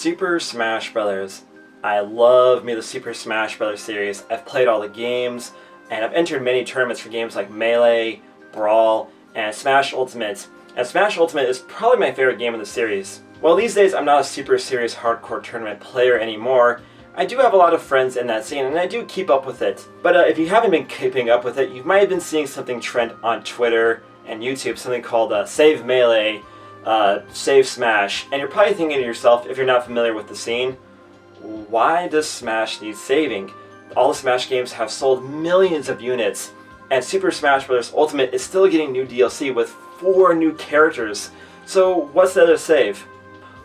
Super Smash Brothers. I love me the Super Smash Brothers series. I've played all the games, and I've entered many tournaments for games like Melee, Brawl, and Smash Ultimate. And Smash Ultimate is probably my favorite game in the series. Well, these days I'm not a super serious hardcore tournament player anymore. I do have a lot of friends in that scene, and I do keep up with it. But if you haven't been keeping up with it, you might have been seeing something trend on Twitter and YouTube, something called Save Melee, Save Smash. And you're probably thinking to yourself, if you're not familiar with the scene, why does Smash need saving? All the Smash games have sold millions of units, and Super Smash Bros. Ultimate is still getting new DLC with 4 new characters. So what's there to save?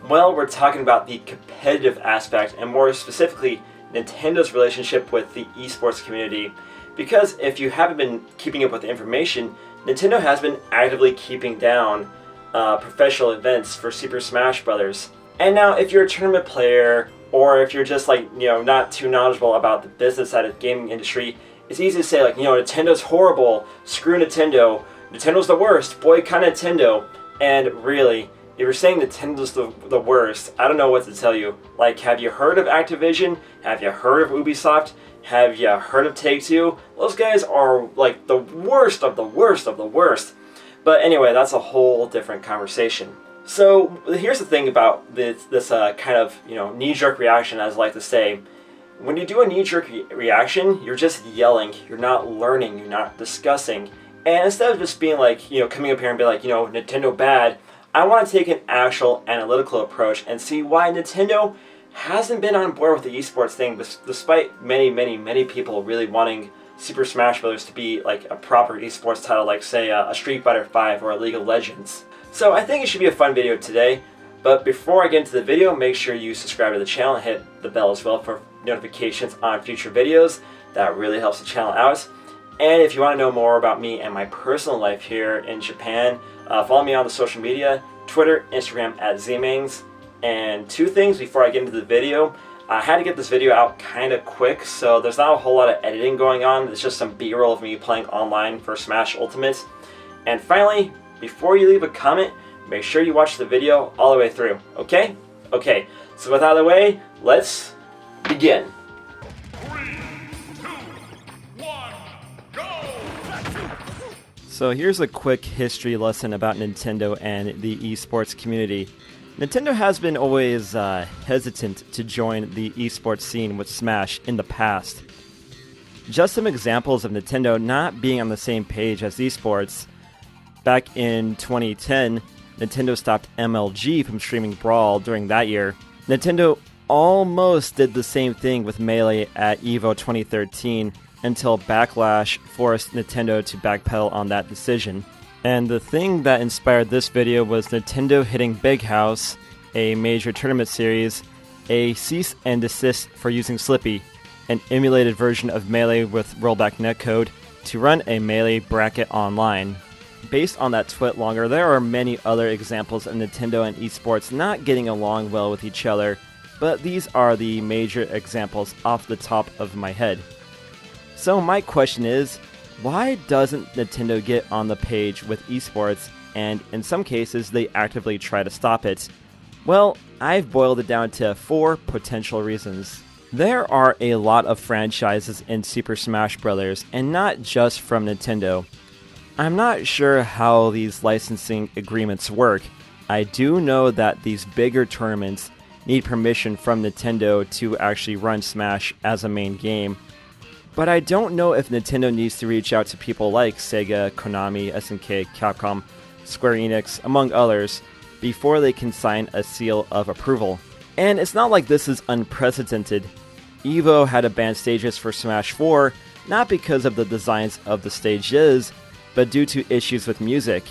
Well, we're talking about the competitive aspect, and more specifically, Nintendo's relationship with the esports community. Because if you haven't been keeping up with the information, Nintendo has been actively keeping down professional events for Super Smash Bros. And now, if you're a tournament player, or if you're just not too knowledgeable about the business side of the gaming industry, it's easy to say Nintendo's horrible, screw Nintendo, Nintendo's the worst, boycott Nintendo. And really, if you're saying Nintendo's the worst, I don't know what to tell you. Have you heard of Activision? Have you heard of Ubisoft? Have you heard of Take-Two? Those guys are the worst of the worst of the worst. But anyway, that's a whole different conversation. So here's the thing about this kind of knee-jerk reaction, as I like to say. When you do a knee-jerk reaction, you're just yelling. You're not learning. You're not discussing. And instead of just being coming up here and be Nintendo bad, I want to take an actual analytical approach and see why Nintendo hasn't been on board with the esports thing, despite many people really wanting Super Smash Bros. To be a proper esports title, like say a Street Fighter V or a League of Legends. So I think it should be a fun video today, but before I get into the video, make sure you subscribe to the channel and hit the bell as well for notifications on future videos. That really helps the channel out. And if you want to know more about me and my personal life here in Japan, follow me on the social media, Twitter, Instagram @Zmangs. And 2 things before I get into the video. I had to get this video out kind of quick, so there's not a whole lot of editing going on. It's just some B-roll of me playing online for Smash Ultimate. And finally, before you leave a comment, make sure you watch the video all the way through, okay? Okay, so with that out of the way, let's begin. So here's a quick history lesson about Nintendo and the esports community. Nintendo has been always hesitant to join the esports scene with Smash in the past. Just some examples of Nintendo not being on the same page as esports. Back in 2010, Nintendo stopped MLG from streaming Brawl during that year. Nintendo almost did the same thing with Melee at EVO 2013, until Backlash forced Nintendo to backpedal on that decision. And the thing that inspired this video was Nintendo hitting Big House, a major tournament series, a cease and desist for using Slippy, an emulated version of Melee with rollback netcode, to run a Melee bracket online. Based on that twit longer, there are many other examples of Nintendo and esports not getting along well with each other, but these are the major examples off the top of my head. So my question is, why doesn't Nintendo get on the page with esports, and in some cases they actively try to stop it? Well, I've boiled it down to 4 potential reasons. There are a lot of franchises in Super Smash Bros., and not just from Nintendo. I'm not sure how these licensing agreements work. I do know that these bigger tournaments need permission from Nintendo to actually run Smash as a main game. But I don't know if Nintendo needs to reach out to people like Sega, Konami, SNK, Capcom, Square Enix, among others, before they can sign a seal of approval. And it's not like this is unprecedented. EVO had to ban stages for Smash 4, not because of the designs of the stages, but due to issues with music.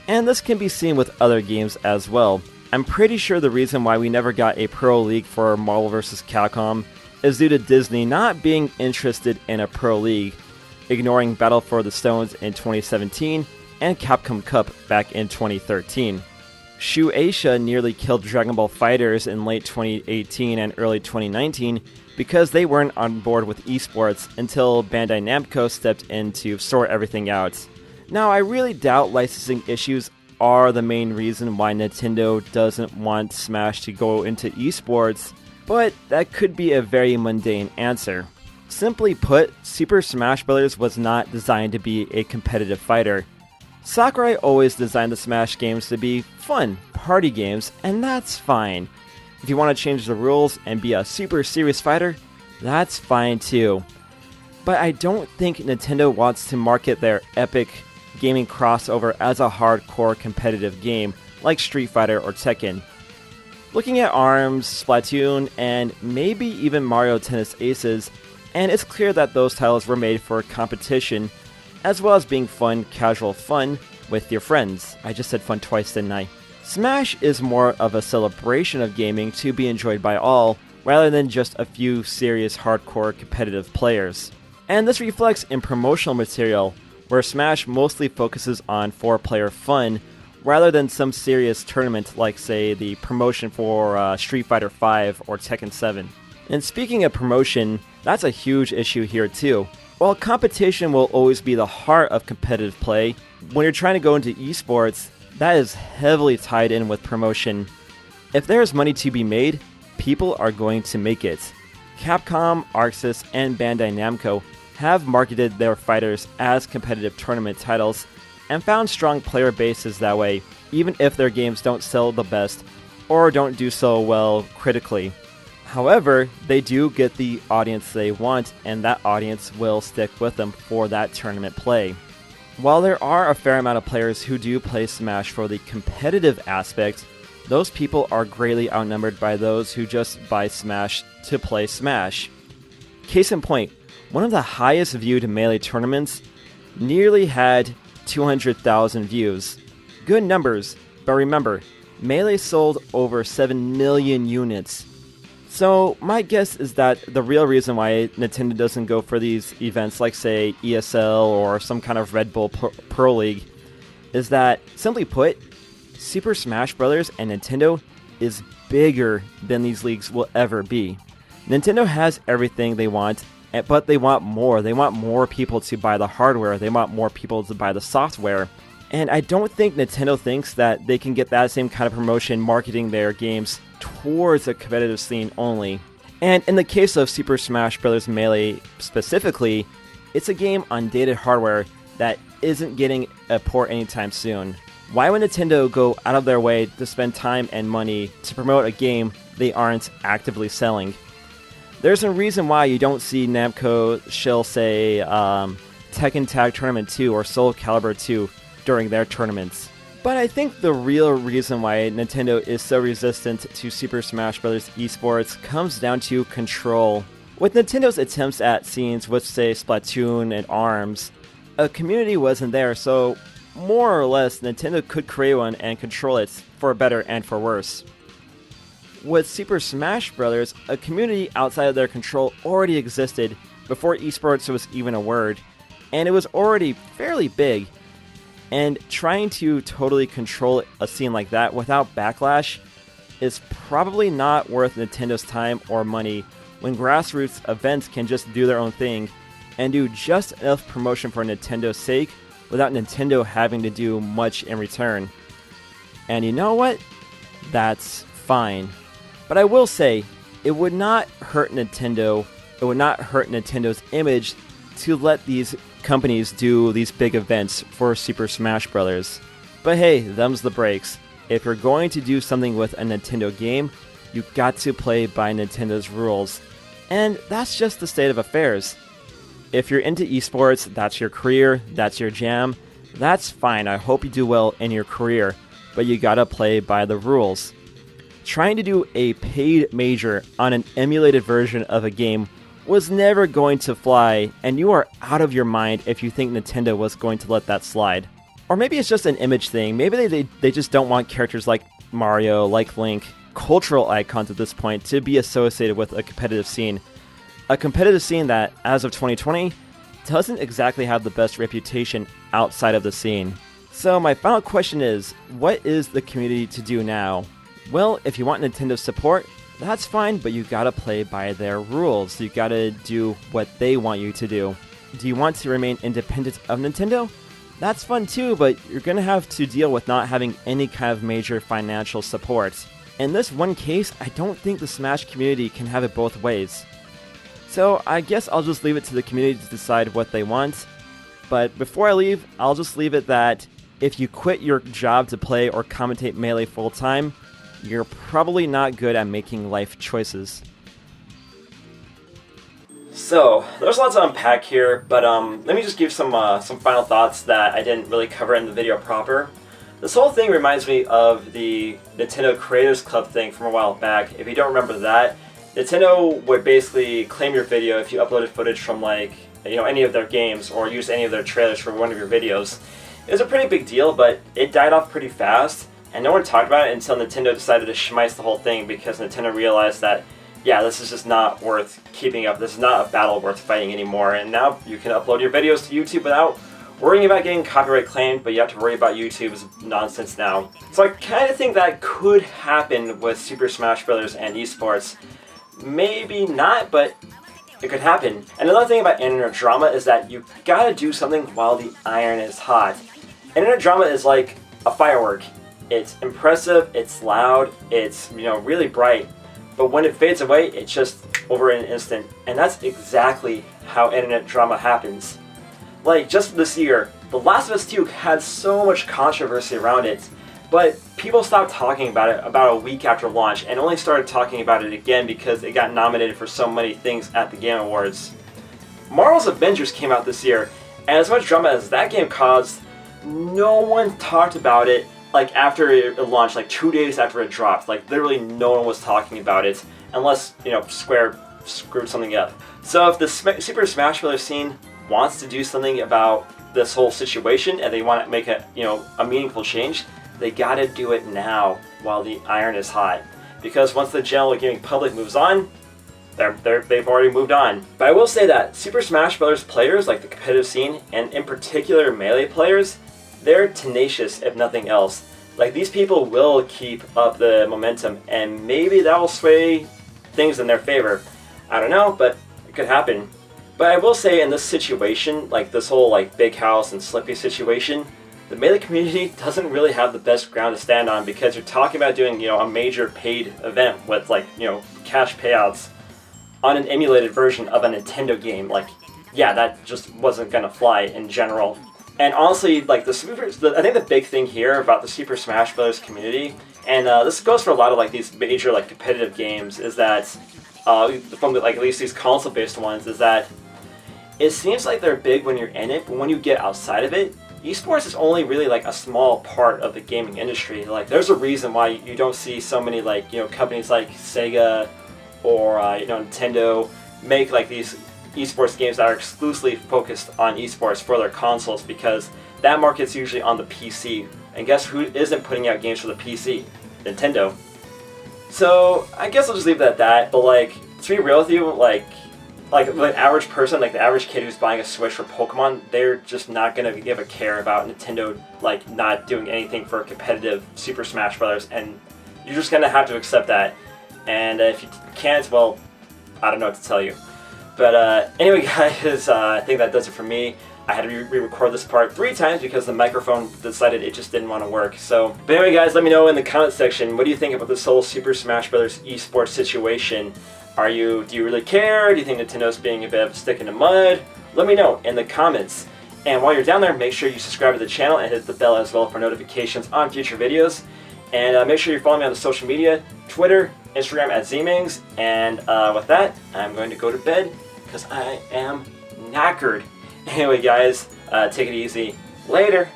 And this can be seen with other games as well. I'm pretty sure the reason why we never got a Pro League for Marvel vs. Capcom is due to Disney not being interested in a Pro League, ignoring Battle for the Stones in 2017 and Capcom Cup back in 2013. Shueisha nearly killed Dragon Ball FighterZ in late 2018 and early 2019 because they weren't on board with esports until Bandai Namco stepped in to sort everything out. Now, I really doubt licensing issues are the main reason why Nintendo doesn't want Smash to go into esports, but that could be a very mundane answer. Simply put, Super Smash Bros. Was not designed to be a competitive fighter. Sakurai always designed the Smash games to be fun, party games, and that's fine. If you want to change the rules and be a super serious fighter, that's fine too. But I don't think Nintendo wants to market their epic gaming crossover as a hardcore competitive game like Street Fighter or Tekken. Looking at ARMS, Splatoon, and maybe even Mario Tennis Aces, and it's clear that those titles were made for competition, as well as being fun, casual fun with your friends. I just said fun twice, didn't I? Smash is more of a celebration of gaming to be enjoyed by all, rather than just a few serious hardcore competitive players. And this reflects in promotional material, where Smash mostly focuses on 4-player fun, rather than some serious tournament like, say, the promotion for Street Fighter V or Tekken 7. And speaking of promotion, that's a huge issue here too. While competition will always be the heart of competitive play, when you're trying to go into esports, that is heavily tied in with promotion. If there's money to be made, people are going to make it. Capcom, Arxis, and Bandai Namco have marketed their fighters as competitive tournament titles and found strong player bases that way, even if their games don't sell the best or don't do so well critically. However, they do get the audience they want, and that audience will stick with them for that tournament play. While there are a fair amount of players who do play Smash for the competitive aspect, those people are greatly outnumbered by those who just buy Smash to play Smash. Case in point, one of the highest viewed Melee tournaments nearly had 200,000 views. Good numbers, but remember, Melee sold over 7 million units. So my guess is that the real reason why Nintendo doesn't go for these events like, say, ESL or some kind of Red Bull Pro League is that, simply put, Super Smash Bros. And Nintendo is bigger than these leagues will ever be. Nintendo has everything they want, but they want more. They want more people to buy the hardware. They want more people to buy the software. And I don't think Nintendo thinks that they can get that same kind of promotion marketing their games towards a competitive scene only. And in the case of Super Smash Bros. Melee specifically, it's a game on dated hardware that isn't getting a port anytime soon. Why would Nintendo go out of their way to spend time and money to promote a game they aren't actively selling? There's a reason why you don't see Namco shill, say, Tekken Tag Tournament 2 or Soul Calibur 2 during their tournaments. But I think the real reason why Nintendo is so resistant to Super Smash Bros. Esports comes down to control. With Nintendo's attempts at scenes with, say, Splatoon and ARMS, a community wasn't there, so more or less Nintendo could create one and control it for better and for worse. With Super Smash Bros., a community outside of their control already existed before esports was even a word, and it was already fairly big. And trying to totally control a scene like that without backlash is probably not worth Nintendo's time or money when grassroots events can just do their own thing and do just enough promotion for Nintendo's sake without Nintendo having to do much in return. And you know what? That's fine. But I will say, it would not hurt Nintendo, it would not hurt Nintendo's image to let these companies do these big events for Super Smash Bros. But hey, them's the breaks. If you're going to do something with a Nintendo game, you got to play by Nintendo's rules. And that's just the state of affairs. If you're into esports, that's your career, that's your jam, that's fine. I hope you do well in your career, but you gotta play by the rules. Trying to do a paid major on an emulated version of a game was never going to fly, and you are out of your mind if you think Nintendo was going to let that slide. Or maybe it's just an image thing. Maybe they just don't want characters like Mario, like Link, cultural icons at this point, to be associated with a competitive scene. A competitive scene that, as of 2020, doesn't exactly have the best reputation outside of the scene. So my final question is, what is the community to do now? Well, if you want Nintendo's support, that's fine, but you gotta play by their rules. You gotta do what they want you to do. Do you want to remain independent of Nintendo? That's fun too, but you're gonna have to deal with not having any kind of major financial support. In this one case, I don't think the Smash community can have it both ways. So I guess I'll just leave it to the community to decide what they want. But before I leave, I'll just leave it that if you quit your job to play or commentate Melee full-time, you're probably not good at making life choices. So, there's lots to unpack here, but let me just give some final thoughts that I didn't really cover in the video proper. This whole thing reminds me of the Nintendo Creators Club thing from a while back. If you don't remember that, Nintendo would basically claim your video if you uploaded footage from any of their games or used any of their trailers for one of your videos. It was a pretty big deal, but it died off pretty fast, and no one talked about it until Nintendo decided to schmice the whole thing because Nintendo realized that, yeah, this is just not worth keeping up. This is not a battle worth fighting anymore, and now you can upload your videos to YouTube without worrying about getting copyright claimed, but you have to worry about YouTube's nonsense now. So I kind of think that could happen with Super Smash Bros. And esports. Maybe not, but it could happen. And another thing about internet drama is that you gotta do something while the iron is hot. Internet drama is like a firework. It's impressive, it's loud, it's really bright, but when it fades away, it's just over in an instant. And that's exactly how internet drama happens. Like just this year, The Last of Us 2 had so much controversy around it, but people stopped talking about it about a week after launch and only started talking about it again because it got nominated for so many things at the Game Awards. Marvel's Avengers came out this year, and as much drama as that game caused, no one talked about it after it launched, 2 days after it dropped. Literally no one was talking about it, unless, Square screwed something up. So if the Super Smash Bros. Scene wants to do something about this whole situation and they want to make a meaningful change, they gotta do it now while the iron is hot. Because once the general gaming public moves on, they've already moved on. But I will say that Super Smash Bros. Players, the competitive scene, and in particular Melee players, they're tenacious if nothing else. These people will keep up the momentum, and maybe that will sway things in their favor. I don't know, but it could happen. But I will say in this situation, this whole Big House and Slippy situation, the Melee community doesn't really have the best ground to stand on because you're talking about doing, a major paid event with cash payouts on an emulated version of a Nintendo game. Yeah, that just wasn't gonna fly in general. And honestly, I think the big thing here about the Super Smash Bros. Community, and this goes for a lot of these major competitive games, is that from at least these console-based ones, is that it seems like they're big when you're in it, but when you get outside of it, esports is only really a small part of the gaming industry. There's a reason why you don't see so many companies like Sega or Nintendo make these esports games that are exclusively focused on esports for their consoles, because that market's usually on the PC. And guess who isn't putting out games for the PC? Nintendo. So I guess I'll just leave it at that. But to be real with you, the average person, the average kid who's buying a Switch for Pokemon, they're just not gonna give a care about Nintendo not doing anything for competitive Super Smash Bros. And you're just gonna have to accept that. And if you can't, well, I don't know what to tell you. But anyway, guys, I think that does it for me. I had to re-record this part 3 times because the microphone decided it just didn't want to work. But anyway, guys, let me know in the comment section, what do you think about this whole Super Smash Bros. Esports situation? Do you really care? Do you think Nintendo's being a bit of a stick in the mud? Let me know in the comments. And while you're down there, make sure you subscribe to the channel and hit the bell as well for notifications on future videos. And make sure you follow me on the social media, Twitter, Instagram at ZMings. And with that, I'm going to go to bed because I am knackered. Anyway, guys, take it easy. Later.